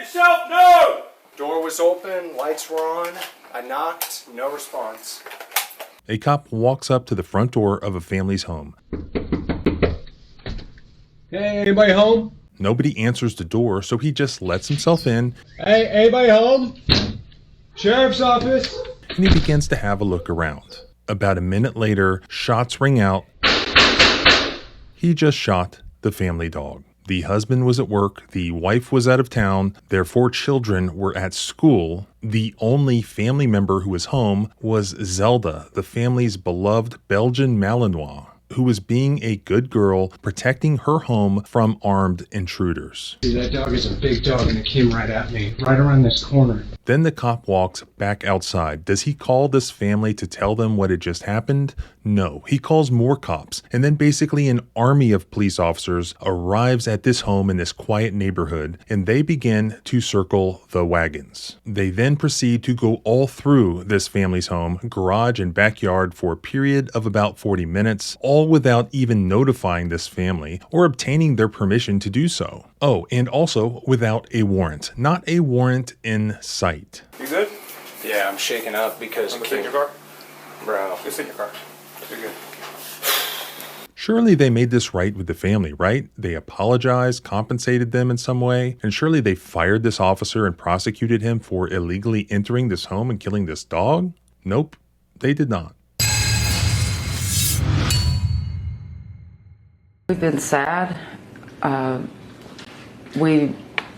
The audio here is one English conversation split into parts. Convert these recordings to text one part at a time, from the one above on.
yourself known! Door was open, lights were on. I knocked, no response. A cop walks up to the front door of a family's home. Hey, anybody home? Nobody answers the door, so he just lets himself in. Hey, anybody home? Sheriff's office? And he begins to have a look around. About a minute later, shots ring out. He just shot the family dog. The husband was at work, the wife was out of town, their 4 children were at school. The only family member who was home was Zelda, the family's beloved Belgian Malinois, who was being a good girl, protecting her home from armed intruders. Dude, that dog is a big dog and it came right at me, right around this corner. Then the cop walks back outside. Does he call this family to tell them what had just happened? No. He calls more cops, and then basically an army of police officers arrives at this home in this quiet neighborhood, and they begin to circle the wagons. They then proceed to go all through this family's home, garage and backyard for a period of about 40 minutes, all without even notifying this family or obtaining their permission to do so. Oh, and also without a warrant. Not a warrant in sight. You good? Yeah, I'm shaken up because... I'm gonna sit in your car. Bro. Just sit in your car. You're good. Surely they made this right with the family, right? They apologized, compensated them in some way, and surely they fired this officer and prosecuted him for illegally entering this home and killing this dog? Nope, they did not. We've been sad.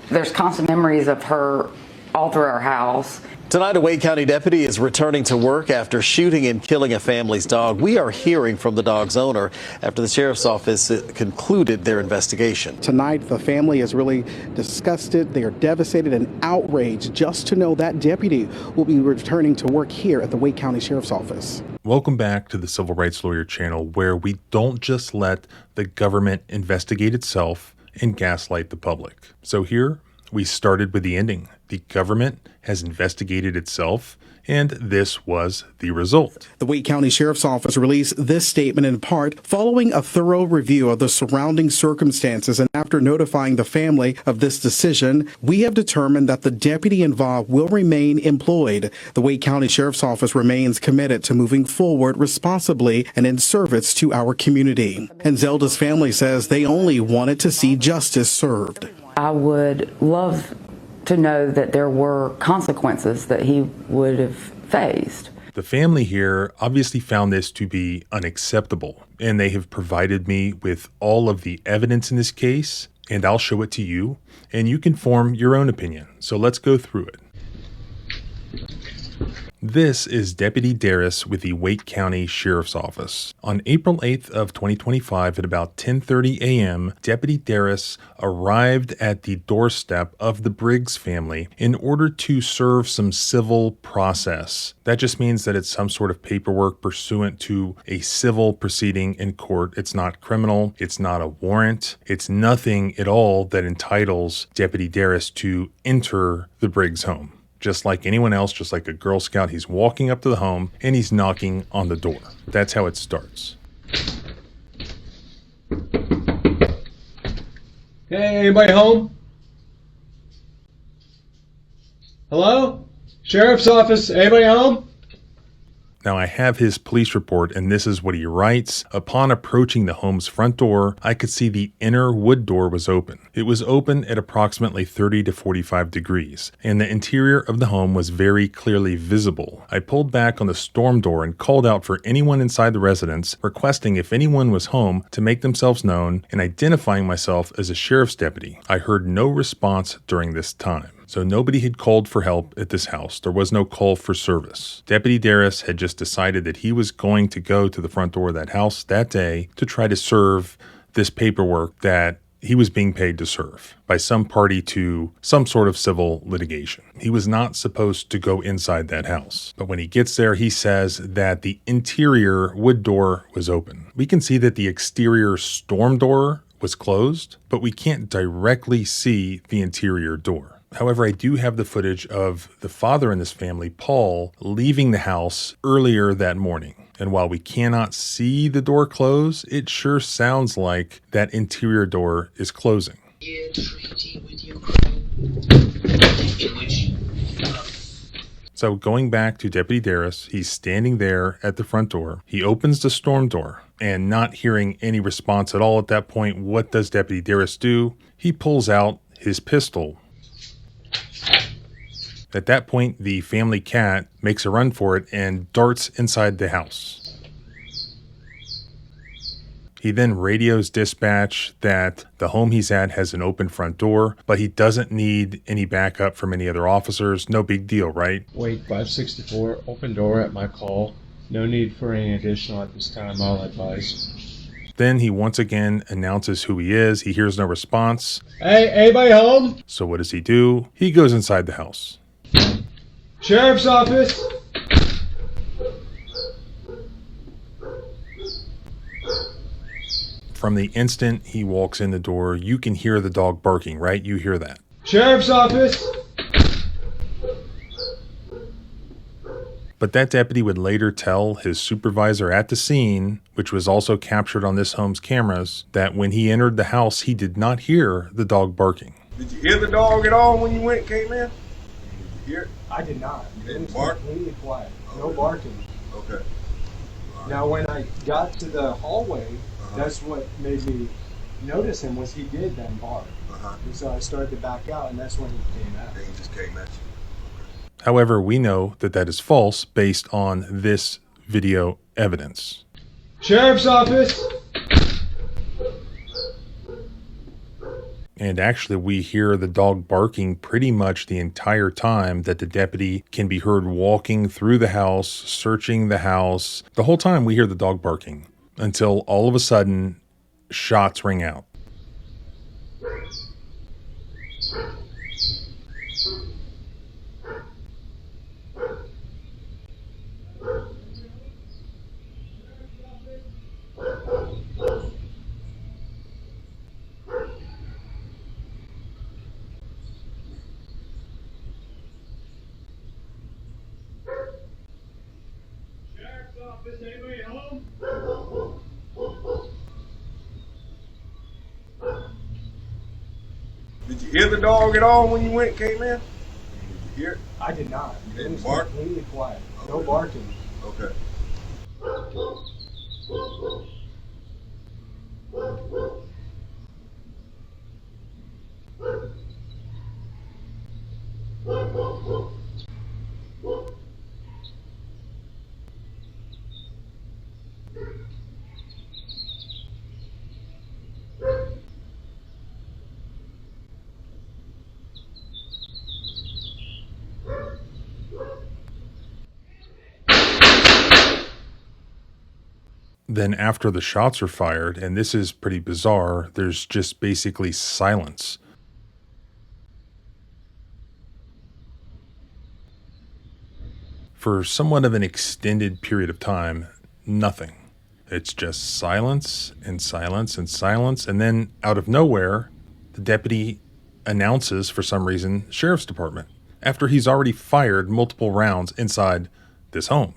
There's constant memories of her all through our house. Tonight, a Wake County deputy is returning to work after shooting and killing a family's dog. We are hearing from the dog's owner after the sheriff's office concluded their investigation. Tonight, the family is really disgusted. They are devastated and outraged just to know that deputy will be returning to work here at the Wake County Sheriff's Office. Welcome back to the Civil Rights Lawyer channel, where we don't just let the government investigate itself and gaslight the public. So here, we started with the ending. The government has investigated itself, and this was the result. The Wake County Sheriff's Office released this statement in part following a thorough review of the surrounding circumstances, and after notifying the family of this decision, we have determined that the deputy involved will remain employed. The Wake County Sheriff's Office remains committed to moving forward responsibly and in service to our community. And Zelda's family says they only wanted to see justice served. I would love to know that there were consequences that he would have faced. The family here obviously found this to be unacceptable, and they have provided me with all of the evidence in this case, and I'll show it to you, and you can form your own opinion. So let's go through it. This is Deputy Darris with the Wake County Sheriff's Office. On April 8th of 2025 at about 10:30 a.m., Deputy Darris arrived at the doorstep of the Briggs family in order to serve some civil process. That just means that it's some sort of paperwork pursuant to a civil proceeding in court. It's not criminal. It's not a warrant. It's nothing at all that entitles Deputy Darris to enter the Briggs home. Just like anyone else, just like a Girl Scout, he's walking up to the home and he's knocking on the door. That's how it starts. Hey, anybody home? Hello? Sheriff's office, anybody home? Now I have his police report, and this is what he writes. Upon approaching the home's front door, I could see the inner wood door was open. It was open at approximately 30 to 45 degrees, and the interior of the home was very clearly visible. I pulled back on the storm door and called out for anyone inside the residence, requesting if anyone was home to make themselves known and identifying myself as a sheriff's deputy. I heard no response during this time. So nobody had called for help at this house. There was no call for service. Deputy Darris had just decided that he was going to go to the front door of that house that day to try to serve this paperwork that he was being paid to serve by some party to some sort of civil litigation. He was not supposed to go inside that house. But when he gets there, he says that the interior wood door was open. We can see that the exterior storm door was closed, but we can't directly see the interior door. However, I do have the footage of the father in this family, Paul, leaving the house earlier that morning. And while we cannot see the door close, it sure sounds like that interior door is closing. So going back to Deputy Darris, he's standing there at the front door. He opens the storm door and not hearing any response at all at that point, what does Deputy Darris do? He pulls out his pistol. At that point, the family cat makes a run for it and darts inside the house. He then radios dispatch that the home he's at has an open front door, but he doesn't need any backup from any other officers. No big deal, right? Wait 564, open door at my call. No need for any additional at this time, I'll advise. Then he once again announces who he is. He hears no response. Hey, anybody home? So what does he do? He goes inside the house. Sheriff's office? From the instant he walks in the door, you can hear the dog barking, right? You hear that. Sheriff's office? But that deputy would later tell his supervisor at the scene, which was also captured on this home's cameras, that when he entered the house, he did not hear the dog barking. Did you hear the dog at all when you came in? Did you hear it? I did not. You didn't bark? Completely quiet. No barking. Okay. Now, when I got to the hallway, that's what made me notice him, was he did then bark. And so I started to back out, and that's when he came out. And he just came at you. However, we know that that is false based on this video evidence. Sheriff's office? And actually, we hear the dog barking pretty much the entire time that the deputy can be heard walking through the house, searching the house. The whole time we hear the dog barking until all of a sudden shots ring out. Anybody home? Did you hear the dog at all when you came in? Did you hear it? I did not. You didn't It was bark? completely quiet. No barking. Okay. Then after the shots are fired, and this is pretty bizarre, there's just basically silence. For somewhat of an extended period of time, nothing. It's just silence and silence and silence, and then out of nowhere, the deputy announces, for some reason, Sheriff's Department, after he's already fired multiple rounds inside this home.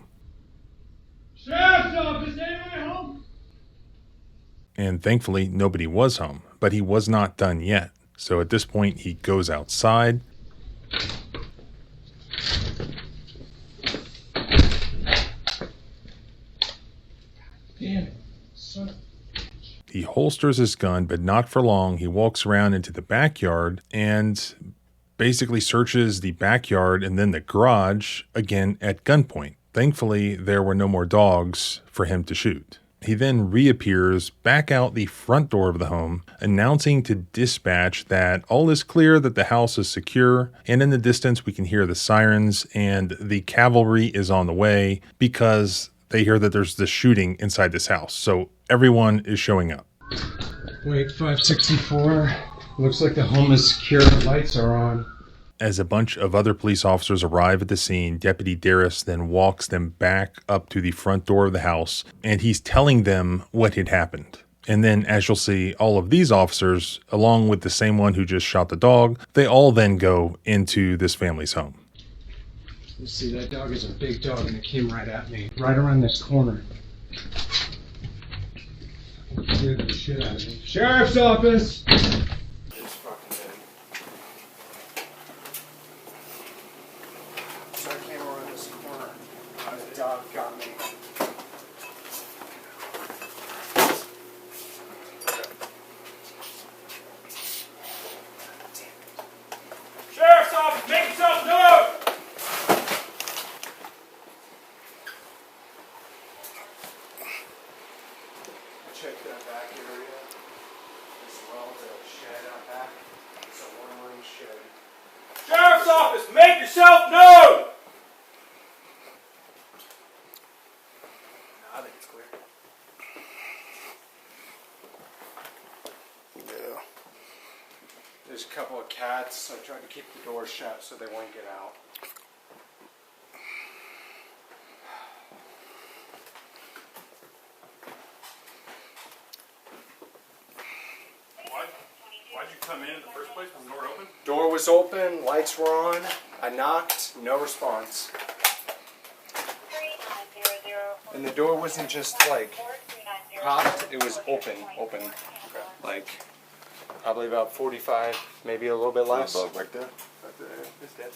Sheriff's office, anybody home? And thankfully, nobody was home, but he was not done yet. So at this point, he goes outside. Damn it, son. He holsters his gun, but not for long. He walks around into the backyard and basically searches the backyard and then the garage again at gunpoint. Thankfully, there were no more dogs for him to shoot. He then reappears back out the front door of the home, announcing to dispatch that all is clear, that the house is secure, and in the distance we can hear the sirens and the cavalry is on the way because they hear that there's this shooting inside this house. So everyone is showing up. Wait 564. Looks like the home is secure, the lights are on. As a bunch of other police officers arrive at the scene, Deputy Darris then walks them back up to the front door of the house, and he's telling them what had happened. And then, as you'll see, all of these officers, along with the same one who just shot the dog, they all then go into this family's home. You see, that dog is a big dog, and it came right at me, right around this corner. It scared the shit out of me. Sheriff's office! It's fucking dead. So I can't run office. Make yourself known. I think it's clear. Yeah. There's a couple of cats. I tried to keep the door shut so they won't get out. Why'd you come in the first place? Was the door open? Door was open, lights were on. I knocked, no response. And the door wasn't just like propped, it was open. Like probably about 45, maybe a little bit less. Right there. It's dead.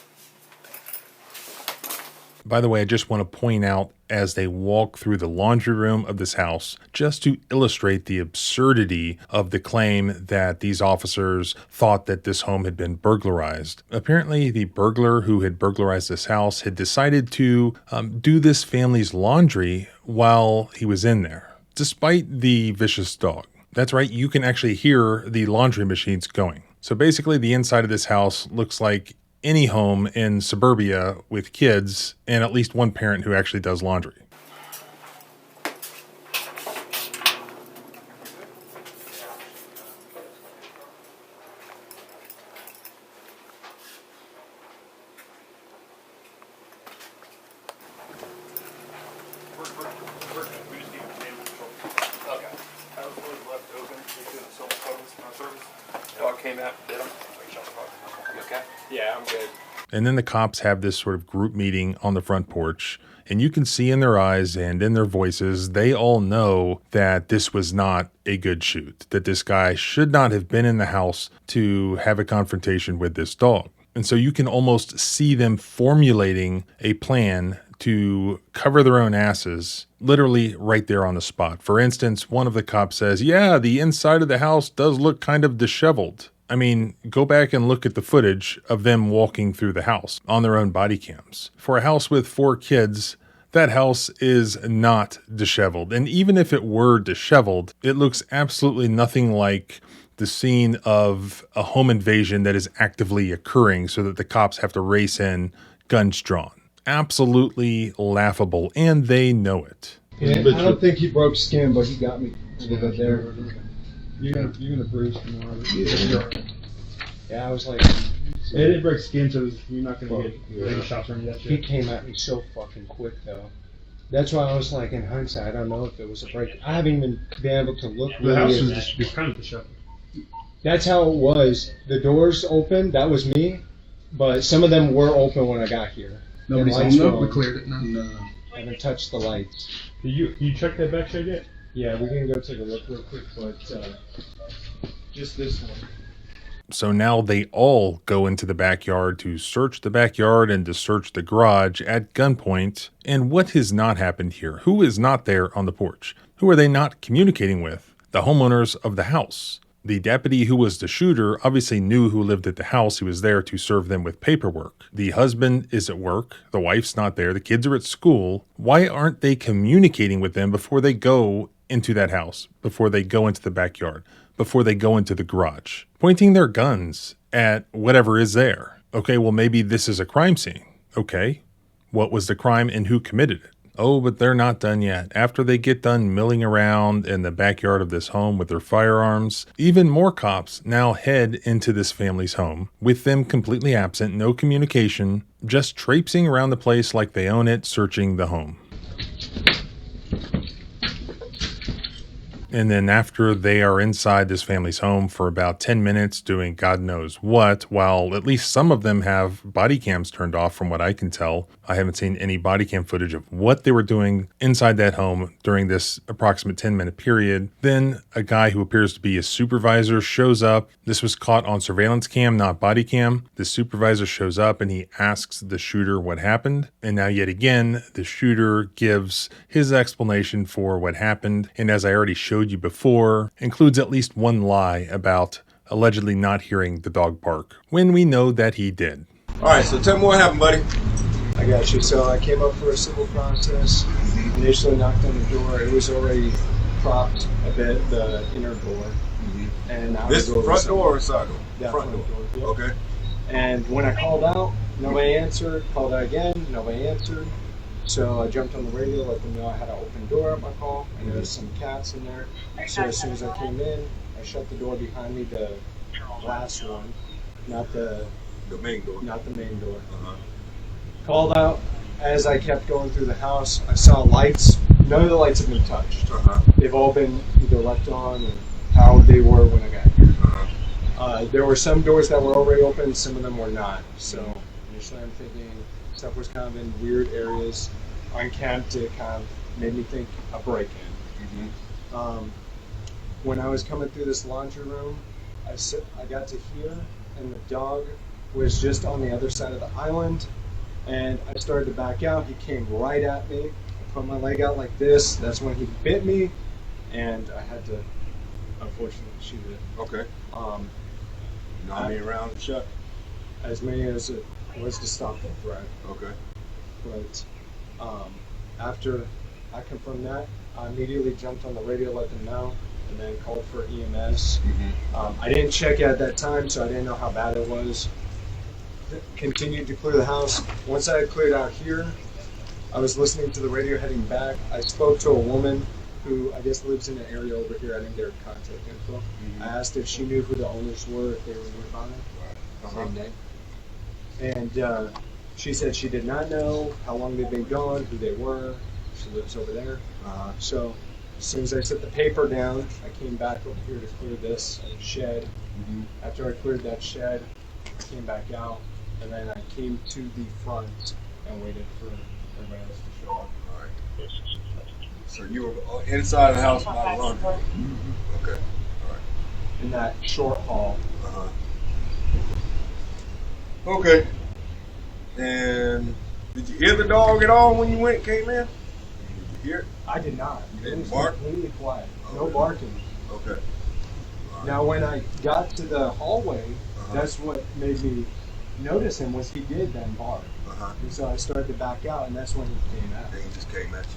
By the way, I just want to point out as they walk through the laundry room of this house, just to illustrate the absurdity of the claim that these officers thought that this home had been burglarized. Apparently, the burglar who had burglarized this house had decided to do this family's laundry while he was in there, despite the vicious dog. That's right, you can actually hear the laundry machines going. So basically, the inside of this house looks like any home in suburbia with kids and at least one parent who actually does laundry. Dog came out, did him. You okay? Yeah, I'm good. And then the cops have this sort of group meeting on the front porch, and you can see in their eyes and in their voices, they all know that this was not a good shoot, that this guy should not have been in the house to have a confrontation with this dog. And so you can almost see them formulating a plan to cover their own asses, literally right there on the spot. For instance, one of the cops says, yeah, the inside of the house does look kind of disheveled. I mean, go back and look at the footage of them walking through the house on their own body cams. For a house with 4 kids, that house is not disheveled. And even if it were disheveled, it looks absolutely nothing like the scene of a home invasion that is actively occurring so that the cops have to race in, guns drawn. Absolutely laughable, and they know it. Yeah, I don't think he broke skin, but he got me a little bit there. You're gonna bruise tomorrow. Yeah, I was like, It didn't break skin, so you're not gonna get shots or any of that he shit. came at me so fucking quick though. That's why I was like, in hindsight, I don't know if it was a break. I haven't even been able to look The really house at was that. just was kind of disheveled. That's how it was. The doors open, that was me, but some of them were open when I got here. Nobody's The lights home were though? on. We cleared it now? No. I haven't touched the lights. Did you check that back shed yet? Yeah, we can go take a look real quick, but just this one. So now they all go into the backyard to search the backyard and to search the garage at gunpoint. And what has not happened here? Who is not there on the porch? Who are they not communicating with? The homeowners of the house. The deputy who was the shooter obviously knew who lived at the house. He was there to serve them with paperwork. The husband is at work. The wife's not there. The kids are at school. Why aren't they communicating with them before they go into that house, before they go into the backyard, before they go into the garage, pointing their guns at whatever is there? Okay, well, maybe this is a crime scene. Okay, what was the crime and who committed it? Oh, but they're not done yet. After they get done milling around in the backyard of this home with their firearms, even more cops now head into this family's home, with them completely absent, no communication, just traipsing around the place like they own it, searching the home. And then after they are inside this family's home for about 10 minutes doing God knows what, while at least some of them have body cams turned off from what I can tell. I haven't seen any body cam footage of what they were doing inside that home during this approximate 10-minute period. Then a guy who appears to be a supervisor shows up. This was caught on surveillance cam, not body cam. The supervisor shows up and he asks the shooter what happened. And now yet again, the shooter gives his explanation for what happened. And as I already showed you before, includes at least one lie about allegedly not hearing the dog bark, when we know that he did. All right, so tell me what happened, buddy. I got you. So I came up for a civil process, initially knocked on the door. It was already propped a bit, the inner door. And This front door or side door? Yeah, front door. Yep. Okay. And when I called out, Nobody answered. Called out again. Nobody answered. So I jumped on the radio, let them know I had an open door at my call, and there was some cats in there. So as soon as I came in, I shut the door behind me, the glass one, not the main door. not the main door. Called out. As I kept going through the house, I saw lights. None of the lights have been touched. They've all been either left on or how they were when I got here. There were some doors that were already open, some of them were not. So initially I'm thinking stuff was kind of in weird areas, unkempt. It kind of made me think a break-in. When I was coming through this laundry room, I got to here, and the dog was just on the other side of the island. And I started to back out. He came right at me. I put my leg out like this. That's when he bit me, and I had to, unfortunately, shoot it. Okay. Not many rounds and shot? As many as it was to stop the threat. Okay. But after I confirmed that, I immediately jumped on the radio, let them know, and then called for EMS. I didn't check at that time, so I didn't know how bad it was. Continued to clear the house. Once I had cleared out here, I was listening to the radio heading back. I spoke to a woman who I guess lives in an area over here. I didn't get her contact info. I asked if she knew who the owners were, if they were nearby. Same name. And she said she did not know how long they'd been gone, who they were. She lives over there. So as soon as I set the paper down, I came back over here to clear this shed. After I cleared that shed, I came back out. And then I came to the front and waited for everybody else to show up. All right. So you were inside the house by the laundry? Okay. All right. In that short hall. Okay. And did you hear the dog at all when you came in? Did you hear it? I did not. You didn't It was bark? completely quiet. No Okay. barking. Okay. Now when I got to the hallway, that's what made me notice him, was he did then bark. And so I started to back out, and that's when he came out. And he just came at you.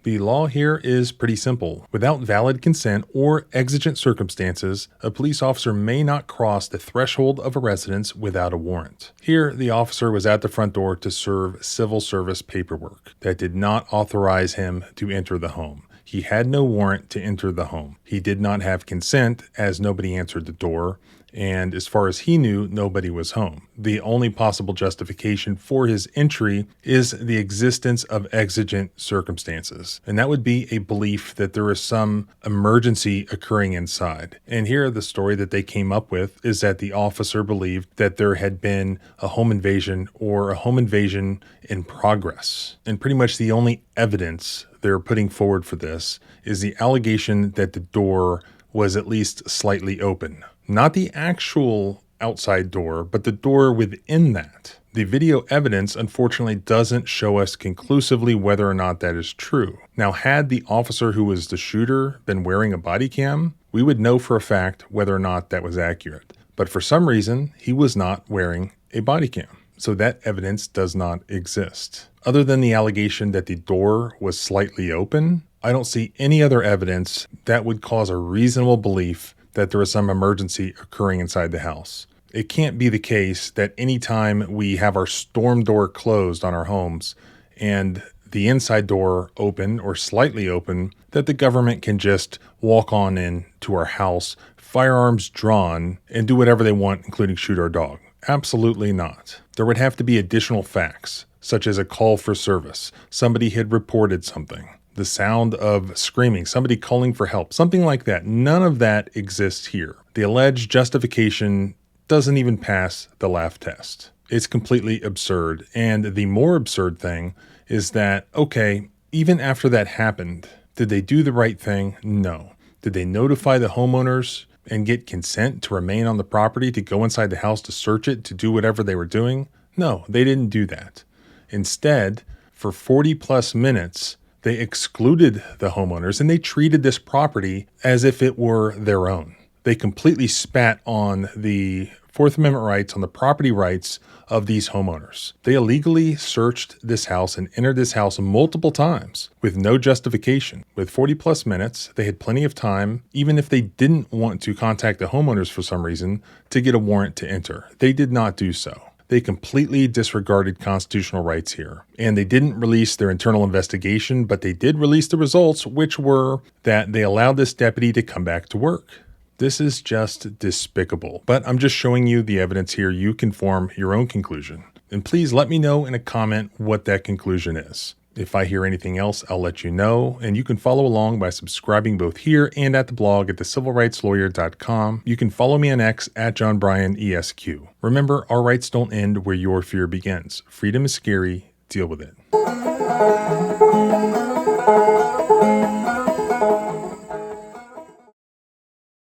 The law here is pretty simple. Without valid consent or exigent circumstances, a police officer may not cross the threshold of a residence without a warrant. Here, the officer was at the front door to serve civil service paperwork that did not authorize him to enter the home. He had no warrant to enter the home. He did not have consent, as nobody answered the door, and as far as he knew, nobody was home. The only possible justification for his entry is the existence of exigent circumstances, and that would be a belief that there is some emergency occurring inside. And here, the story that they came up with is that the officer believed that there had been a home invasion or a home invasion in progress. And pretty much the only evidence they're putting forward for this is the allegation that the door was at least slightly open. Not the actual outside door, but the door within that. The video evidence, unfortunately, doesn't show us conclusively whether or not that is true. Now, had the officer who was the shooter been wearing a body cam, we would know for a fact whether or not that was accurate. But for some reason, he was not wearing a body cam. So that evidence does not exist. Other than the allegation that the door was slightly open, I don't see any other evidence that would cause a reasonable belief that there was some emergency occurring inside the house. It can't be the case that anytime we have our storm door closed on our homes and the inside door open or slightly open, that the government can just walk on in to our house, firearms drawn, and do whatever they want, including shoot our dog. Absolutely not. There would have to be additional facts, such as a call for service. Somebody had reported something. The sound of screaming, somebody calling for help, something like that. None of that exists here. The alleged justification doesn't even pass the laugh test. It's completely absurd. And the more absurd thing is that, okay, even after that happened, did they do the right thing? No. Did they notify the homeowners and get consent to remain on the property, to go inside the house, to search it, to do whatever they were doing? No, they didn't do that. Instead, for 40 plus minutes, they excluded the homeowners and they treated this property as if it were their own. They completely spat on the Fourth Amendment rights, on the property rights of these homeowners. They illegally searched this house and entered this house multiple times with no justification. With 40 plus minutes, they had plenty of time, even if they didn't want to contact the homeowners for some reason, to get a warrant to enter. They did not do so. They completely disregarded constitutional rights here. And they didn't release their internal investigation, but they did release the results, which were that they allowed this deputy to come back to work. This is just despicable. But I'm just showing you the evidence here. You can form your own conclusion. And please let me know in a comment what that conclusion is. If I hear anything else, I'll let you know, and you can follow along by subscribing both here and at the blog at thecivilrightslawyer.com. You can follow me on X at JohnBryanESQ. Remember, our rights don't end where your fear begins. Freedom is scary. Deal with it.